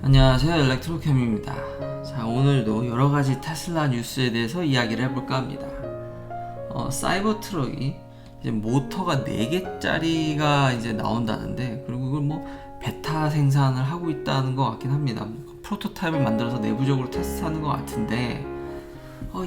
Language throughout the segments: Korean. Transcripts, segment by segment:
안녕하세요, 일렉트로캠입니다. 자, 오늘도 여러가지 테슬라 뉴스에 대해서 이야기를 해볼까 합니다. 사이버 트럭이 이제 모터가 4개짜리가 이제 나온다는데, 그리고 그걸 뭐 베타 생산을 하고 있다는 것 같긴 합니다. 뭐 프로토타입을 만들어서 내부적으로 테스트하는 것 같은데,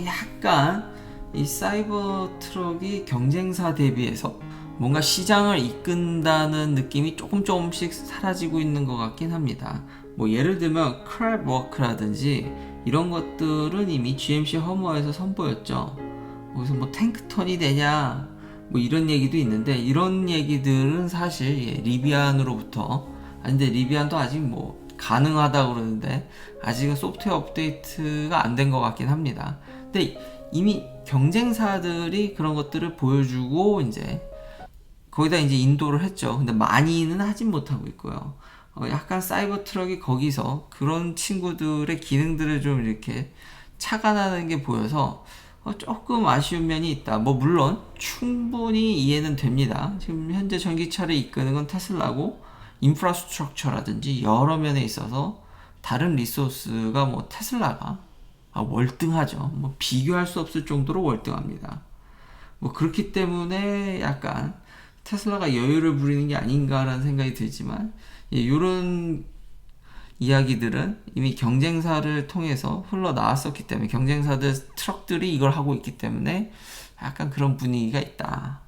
약간 이 사이버 트럭이 경쟁사 대비해서 뭔가 시장을 이끈다는 느낌이 조금씩 사라지고 있는 것 같긴 합니다. 뭐 예를 들면 크랩워크라든지 이런 것들은 이미 GMC 허머에서 선보였죠. 거기서 뭐 탱크턴이 되냐 뭐 이런 얘기도 있는데, 이런 얘기들은 사실 리비안으로부터, 근데 리비안도 아직 뭐 가능하다 그러는데 아직은 소프트웨어 업데이트가 안 된 것 같긴 합니다. 근데 이미 경쟁사들이 그런 것들을 보여주고 이제 거기다 이제 인도를 했죠. 근데 많이는 하진 못하고 있고요. 약간 사이버 트럭이 거기서 그런 친구들의 기능들을 좀 이렇게 착안하는 게 보여서 조금 아쉬운 면이 있다. 뭐 물론 충분히 이해는 됩니다. 지금 현재 전기차를 이끄는 건 테슬라고, 인프라스트럭처라든지 여러 면에 있어서 다른 리소스가 뭐 테슬라가 월등하죠. 뭐 비교할 수 없을 정도로 월등합니다. 뭐 그렇기 때문에 약간 테슬라가 여유를 부리는 게 아닌가라는 생각이 들지만, 이런 이야기들은 이미 경쟁사를 통해서 흘러나왔었기 때문에, 경쟁사들 트럭들이 이걸 하고 있기 때문에 약간 그런 분위기가 있다.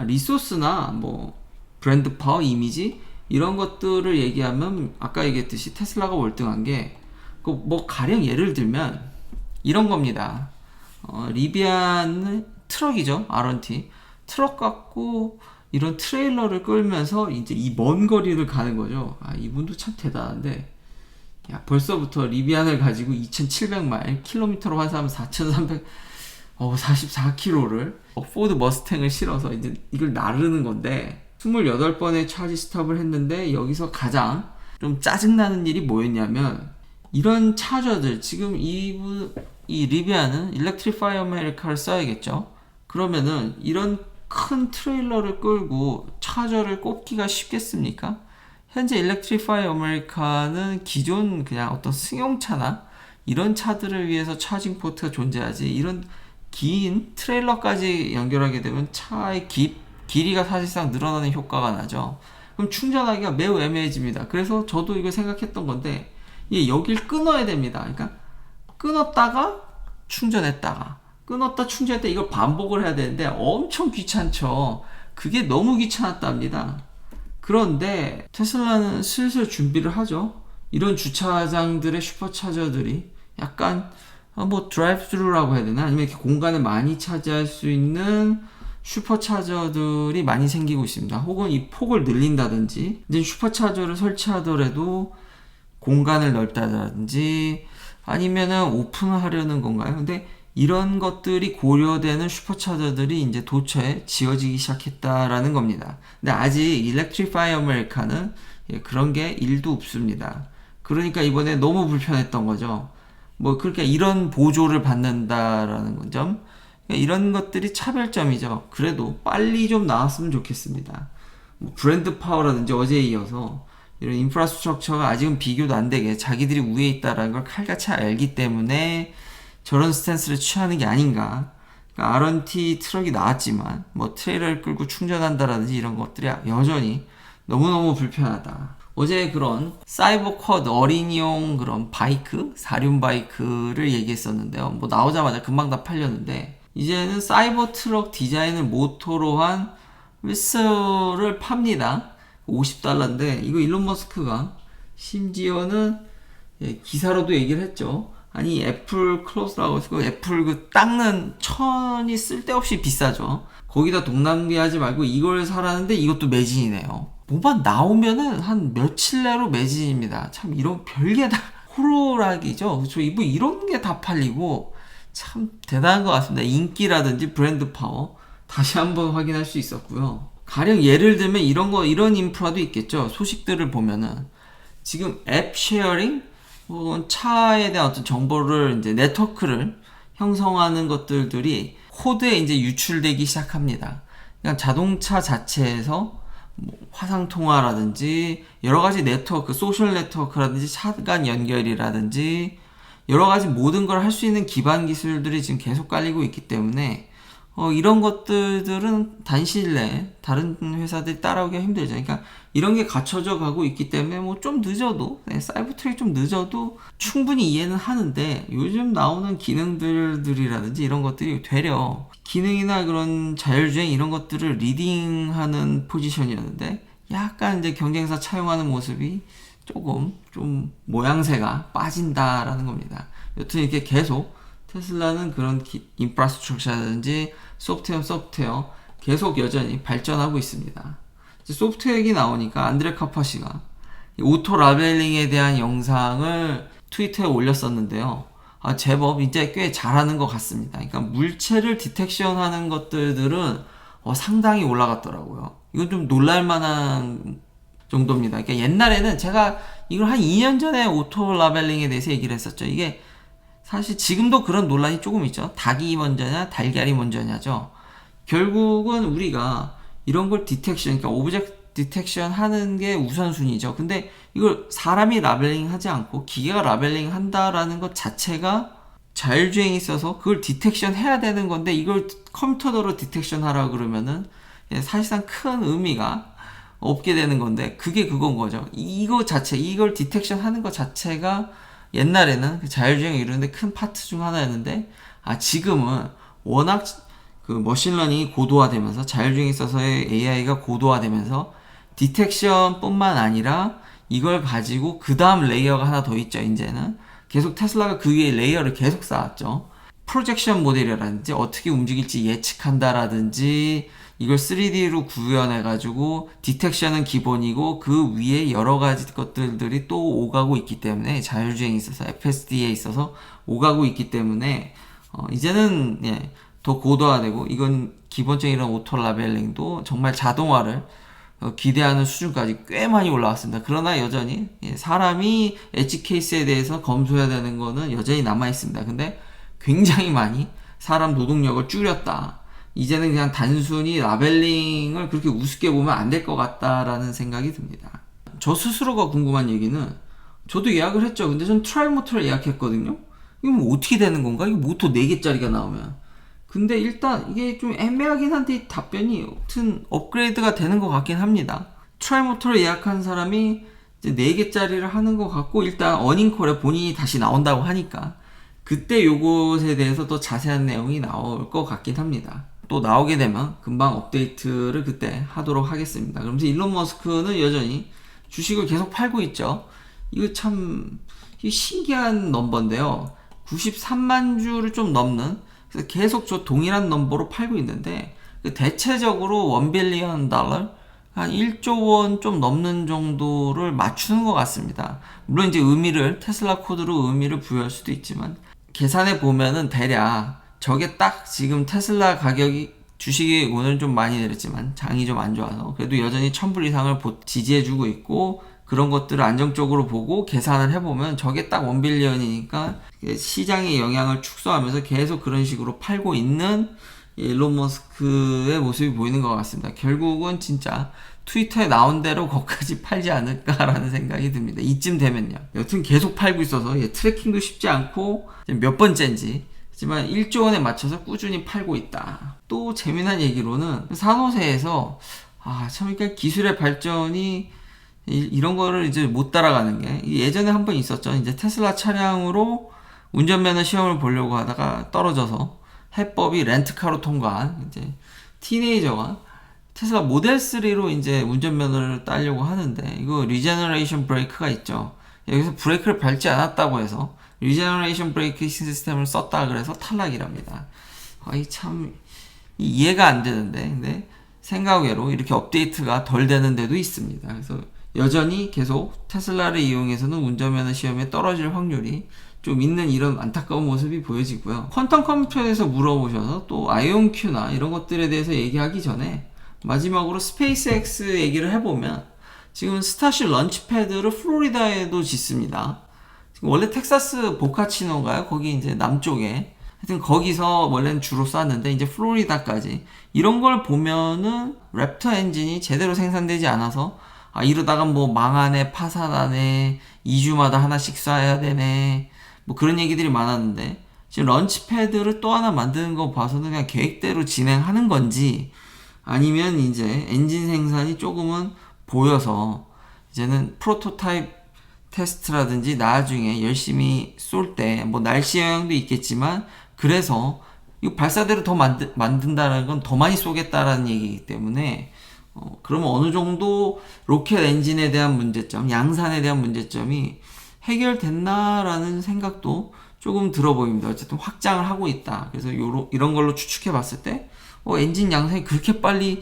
리소스나 뭐 브랜드 파워, 이미지 이런 것들을 얘기하면 아까 얘기했듯이 테슬라가 월등한 게, 뭐 가령 예를 들면 이런 겁니다. 리비안 트럭이죠. R1T 트럭 갖고 이런 트레일러를 끌면서 이제 이 먼 거리를 가는 거죠. 이분도 참 대단한데, 벌써부터 리비안을 가지고 2,700마일, 킬로미터로 환산하면 4,344km를 포드 머스탱을 실어서 이제 이걸 나르는 건데, 28번의 차지 스탑을 했는데, 여기서 가장 좀 짜증나는 일이 뭐였냐면, 이런 차저들, 지금 이 리비안은 일렉트리파이 아메리카를 써야겠죠. 그러면은 이런 큰 트레일러를 끌고 차저를 꼽기가 쉽겠습니까? 현재 일렉트리파이 아메리카는 기존 그냥 어떤 승용차나 이런 차들을 위해서 차징 포트가 존재하지, 이런 긴 트레일러까지 연결하게 되면 차의 길이가 사실상 늘어나는 효과가 나죠. 그럼 충전하기가 매우 애매해집니다. 그래서 저도 이걸 생각했던 건데, 여길 끊어야 됩니다. 그러니까 끊었다가 충전했다가 끊었다 충전했다, 이걸 반복을 해야 되는데 엄청 귀찮죠. 그게 너무 귀찮았답니다. 그런데 테슬라는 슬슬 준비를 하죠. 이런 주차장들의 슈퍼차저들이 약간 뭐 드라이브 스루라고 해야 되나, 아니면 이렇게 공간을 많이 차지할 수 있는 슈퍼차저들이 많이 생기고 있습니다. 혹은 이 폭을 늘린다든지, 이제 슈퍼차저를 설치하더라도 공간을 넓다든지, 아니면은 오픈을 하려는 건가요? 근데 이런 것들이 고려되는 슈퍼차저들이 이제 도처에 지어지기 시작했다라는 겁니다. 근데 아직 일렉트리파이 아메리카는 그런 게 1도 없습니다. 그러니까 이번에 너무 불편했던 거죠. 뭐 그렇게 이런 보조를 받는다라는 점, 그러니까 이런 것들이 차별점이죠. 그래도 빨리 좀 나왔으면 좋겠습니다. 뭐 브랜드 파워라든지 어제에 이어서 이런 인프라스트럭처가 아직은 비교도 안 되게 자기들이 위에 있다라는 걸 칼같이 알기 때문에 저런 스탠스를 취하는 게 아닌가. 그러니까 R1T 트럭이 나왔지만 뭐 트레일러를 끌고 충전한다라든지 이런 것들이 여전히 너무너무 불편하다. 어제 그런 사이버 쿼드 어린이용 그런 바이크, 사륜 바이크를 얘기했었는데요. 뭐 나오자마자 금방 다 팔렸는데, 이제는 사이버 트럭 디자인을 모토로 한 휘슬을 팝니다. $50인데, 이거 일론 머스크가 심지어는 기사로도 얘기를 했죠. 아니 애플 클로스라고 해서 애플 그 닦는 천이 쓸데없이 비싸죠. 거기다 동남기하지 말고 이걸 사라는데 이것도 매진이네요. 뭐만 나오면은 한 며칠 내로 매진입니다. 참 이런 별게 다 호루라기죠. 그렇죠? 뭐 이런 게 다 팔리고 참 대단한 것 같습니다. 인기라든지 브랜드 파워 다시 한번 확인할 수 있었고요. 가령 예를 들면 이런 인프라도 있겠죠. 소식들을 보면은 지금 앱 쉐어링, 차에 대한 어떤 정보를 이제 네트워크를 형성하는 것들이 코드에 이제 유출되기 시작합니다. 그러니까 자동차 자체에서 뭐 화상통화라든지 여러가지 네트워크, 소셜 네트워크라든지 차간 연결이라든지 여러가지 모든 걸 할 수 있는 기반 기술들이 지금 계속 깔리고 있기 때문에 이런 것들은 단시일 내에 다른 회사들이 따라오기가 힘들죠. 그러니까 이런 게 갖춰져 가고 있기 때문에 뭐 좀 늦어도, 사이버 트랙이 좀 늦어도 충분히 이해는 하는데, 요즘 나오는 기능들이라든지 이런 것들이 되려 기능이나 그런 자율주행 이런 것들을 리딩하는 포지션이었는데, 약간 이제 경쟁사 차용하는 모습이 조금 좀 모양새가 빠진다라는 겁니다. 여튼 이렇게 계속 테슬라는 그런 인프라스트럭처라든지 소프트웨어 계속 여전히 발전하고 있습니다. 이제 소프트웨어 얘기 나오니까 안드레 카파시가 오토 라벨링에 대한 영상을 트위터에 올렸었는데요. 제법 이제 꽤 잘하는 것 같습니다. 그러니까 물체를 디텍션하는 것들은 상당히 올라갔더라고요. 이건 좀 놀랄만한 정도입니다. 그러니까 옛날에는 제가 이걸 한 2년 전에 오토 라벨링에 대해서 얘기를 했었죠. 이게 사실 지금도 그런 논란이 조금 있죠. 닭이 먼저냐, 달걀이 먼저냐죠. 결국은 우리가 이런 걸 디텍션, 그러니까 오브젝트 디텍션 하는 게 우선순위죠. 근데 이걸 사람이 라벨링 하지 않고 기계가 라벨링 한다라는 것 자체가 자율주행이 있어서 그걸 디텍션 해야 되는 건데, 이걸 컴퓨터로 디텍션 하라 그러면은 사실상 큰 의미가 없게 되는 건데, 그게 그건 거죠. 이걸 디텍션 하는 것 자체가 옛날에는 자율주행을 이루는데 큰 파트 중 하나였는데, 지금은 워낙 그 머신러닝이 고도화되면서, 자율주행에 있어서의 AI가 고도화되면서 디텍션 뿐만 아니라 이걸 가지고 그 다음 레이어가 하나 더 있죠. 이제는 계속 테슬라가 그 위에 레이어를 계속 쌓았죠. 프로젝션 모델이라든지 어떻게 움직일지 예측한다라든지, 이걸 3D로 구현해가지고 디텍션은 기본이고 그 위에 여러 가지 것들이 또 오가고 있기 때문에, 자율주행에 있어서 FSD에 있어서 오가고 있기 때문에 이제는 더 고도화되고, 이건 기본적인 이런 오토 라벨링도 정말 자동화를 기대하는 수준까지 꽤 많이 올라왔습니다. 그러나 여전히 사람이 엣지 케이스에 대해서 검수해야 되는 거는 여전히 남아 있습니다. 근데 굉장히 많이 사람 노동력을 줄였다. 이제는 그냥 단순히 라벨링을 그렇게 우습게 보면 안 될 것 같다라는 생각이 듭니다. 저 스스로가 궁금한 얘기는, 저도 예약을 했죠. 근데 전 트라이 모터를 예약했거든요. 이거 뭐 어떻게 되는 건가? 이거 모터 4개짜리가 나오면. 근데 일단 이게 좀 애매하긴 한데 답변이 아무튼 업그레이드가 되는 것 같긴 합니다. 트라이 모터를 예약한 사람이 이제 4개짜리를 하는 것 같고, 일단 어닝콜에 본인이 다시 나온다고 하니까 그때 요것에 대해서 더 자세한 내용이 나올 것 같긴 합니다. 또 나오게 되면 금방 업데이트를 그때 하도록 하겠습니다. 그러면서 일론 머스크는 여전히 주식을 계속 팔고 있죠. 이거 참 신기한 넘버인데요. 93만 주를 좀 넘는, 그래서 계속 저 동일한 넘버로 팔고 있는데, 대체적으로 $1 빌리언, 한 1조 원 좀 넘는 정도를 맞추는 것 같습니다. 물론 이제 테슬라 코드로 의미를 부여할 수도 있지만, 계산해 보면은 대략 저게 딱 지금 테슬라 가격이, 주식이 오늘 좀 많이 내렸지만 장이 좀 안 좋아서 그래도 여전히 1000불 이상을 지지해주고 있고, 그런 것들을 안정적으로 보고 계산을 해보면 저게 딱 1 빌리언이니까 시장의 영향을 축소하면서 계속 그런 식으로 팔고 있는 일론 머스크의 모습이 보이는 것 같습니다. 결국은 진짜 트위터에 나온 대로 거기까지 팔지 않을까라는 생각이 듭니다. 이쯤 되면요. 여튼 계속 팔고 있어서 트래킹도 쉽지 않고 몇 번째인지, 하지만 1조 원에 맞춰서 꾸준히 팔고 있다. 또 재미난 얘기로는 산호세에서 참 그러니까 기술의 발전이 이런 거를 이제 못 따라가는 게, 예전에 한 번 있었죠. 이제 테슬라 차량으로 운전면허 시험을 보려고 하다가 떨어져서 해법이 렌트카로 통과한 이제 티네이저가 테슬라 모델 3로 이제 운전면허를 따려고 하는데, 이거 리제너레이션 브레이크가 있죠. 여기서 브레이크를 밟지 않았다고 해서 리제너레이션 브레이크 시스템을 썼다 그래서 탈락이랍니다. 참 이해가 안 되는데, 근데 생각외로 이렇게 업데이트가 덜 되는 데도 있습니다. 그래서 여전히 계속 테슬라를 이용해서는 운전면허 시험에 떨어질 확률이 좀 있는 이런 안타까운 모습이 보여지고요. 퀀텀 컴퓨터에 대해서 물어보셔서 또 아이온큐나 이런 것들에 대해서 얘기하기 전에 마지막으로 스페이스X 얘기를 해보면, 지금 스타쉽 런치패드를 플로리다에도 짓습니다. 원래 텍사스 보카치노인가요? 거기 이제 남쪽에 하여튼 거기서 원래는 주로 쐈는데 이제 플로리다까지 이런 걸 보면은 랩터 엔진이 제대로 생산되지 않아서 이러다가 뭐 망하네, 파산하네, 2주마다 하나씩 쏴야 되네, 뭐 그런 얘기들이 많았는데 지금 런치패드를 또 하나 만드는 거 봐서는 그냥 계획대로 진행하는 건지 아니면 이제 엔진 생산이 조금은 보여서 이제는 프로토타입 테스트라든지 나중에 열심히 쏠 때 뭐 날씨 영향도 있겠지만 그래서 이 발사대를 더 만든다는 건 더 많이 쏘겠다라는 얘기이기 때문에 그러면 어느 정도 로켓 엔진에 대한 문제점, 양산에 대한 문제점이 해결됐나라는 생각도 조금 들어 보입니다. 어쨌든 확장을 하고 있다. 그래서 이런 걸로 추측해 봤을 때 엔진 양산이 그렇게 빨리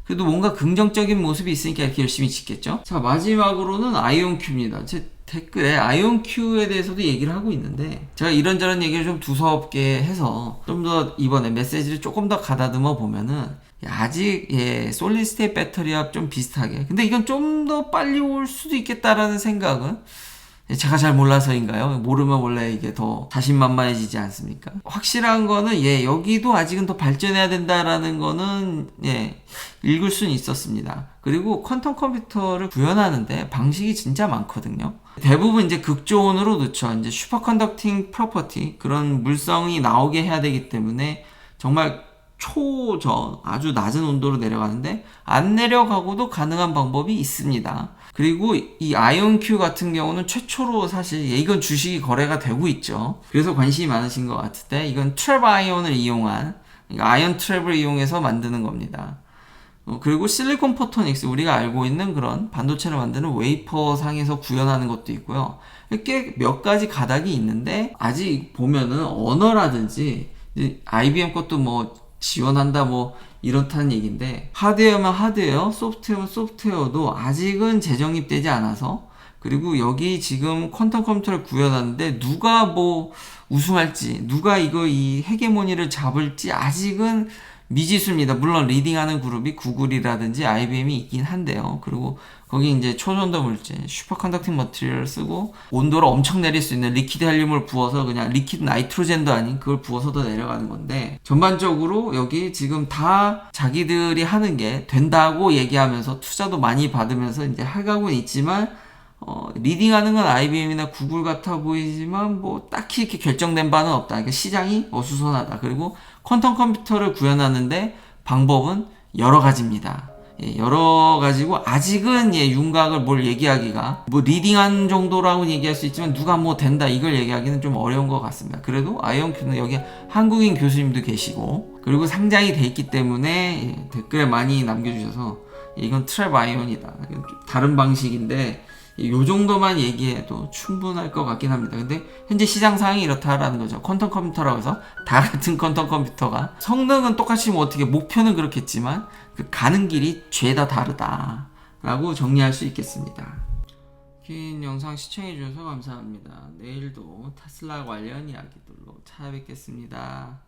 그래도 뭔가 긍정적인 모습이 있으니까 이렇게 열심히 짓겠죠. 자, 마지막으로는 아이온큐입니다. 제 댓글에 아이온큐에 대해서도 얘기를 하고 있는데 제가 이런저런 얘기를 좀 두서없게 해서 좀 더 이번에 메시지를 조금 더 가다듬어 보면은 아직 솔리드 스테이트 배터리와 좀 비슷하게, 근데 이건 좀 더 빨리 올 수도 있겠다라는 생각은 제가 잘 몰라서인가요? 모르면 원래 이게 더 자신만만해지지 않습니까? 확실한 거는 여기도 아직은 더 발전해야 된다라는 거는 읽을 수는 있었습니다. 그리고 퀀텀 컴퓨터를 구현하는데 방식이 진짜 많거든요. 대부분 이제 극조온으로 넣죠. 이제 슈퍼컨덕팅 프로퍼티, 그런 물성이 나오게 해야 되기 때문에 정말 초저 아주 낮은 온도로 내려가는데 안 내려가고도 가능한 방법이 있습니다. 그리고 이 아이온큐 같은 경우는 최초로 사실 이건 주식이 거래가 되고 있죠. 그래서 관심이 많으신 것 같은데 이건 트랩 아이온을 이용한, 아이온 트랩을 이용해서 만드는 겁니다. 그리고 실리콘 포토닉스, 우리가 알고 있는 그런 반도체를 만드는 웨이퍼 상에서 구현하는 것도 있고요. 꽤 몇 가지 가닥이 있는데 아직 보면은 언어라든지 IBM 것도 뭐 지원한다 뭐 이렇다는 얘기인데 하드웨어면 하드웨어, 소프트웨어면 소프트웨어도 아직은 재정립되지 않아서, 그리고 여기 지금 퀀텀 컴퓨터를 구현하는데 누가 뭐 우승할지, 누가 이 헤게모니를 잡을지 아직은 미지수입니다. 물론 리딩하는 그룹이 구글이라든지 IBM이 있긴 한데요. 그리고 거기 이제 초전도 물질, 슈퍼컨덕팅 머티리얼을 쓰고 온도를 엄청 내릴 수 있는 리퀴드 헬륨을 부어서 그냥 리퀴드 나이트로젠도 아닌 그걸 부어서 더 내려가는 건데, 전반적으로 여기 지금 다 자기들이 하는 게 된다고 얘기하면서 투자도 많이 받으면서 이제 해가고는 있지만 리딩하는 건 IBM이나 구글 같아 보이지만 뭐 딱히 이렇게 결정된 바는 없다. 그러니까 시장이 어수선하다. 그리고 퀀텀 컴퓨터를 구현하는데 방법은 여러 가지입니다. 여러 가지고 아직은 윤곽을 뭘 얘기하기가, 뭐 리딩한 정도라고 얘기할 수 있지만 누가 뭐 된다 이걸 얘기하기는 좀 어려운 것 같습니다. 그래도 아이온큐는 여기 한국인 교수님도 계시고 그리고 상장이 돼 있기 때문에 댓글에 많이 남겨주셔서 이건 트랩 아이온이다, 다른 방식인데 요 정도만 얘기해도 충분할 것 같긴 합니다. 근데 현재 시장 상황이 이렇다라는 거죠. 퀀텀 컴퓨터라고 해서 다 같은 퀀텀 컴퓨터가 성능은 똑같이 뭐 어떻게 목표는 그렇겠지만 그 가는 길이 죄다 다르다 라고 정리할 수 있겠습니다. 긴 영상 시청해 주셔서 감사합니다. 내일도 테슬라 관련 이야기들로 찾아뵙겠습니다.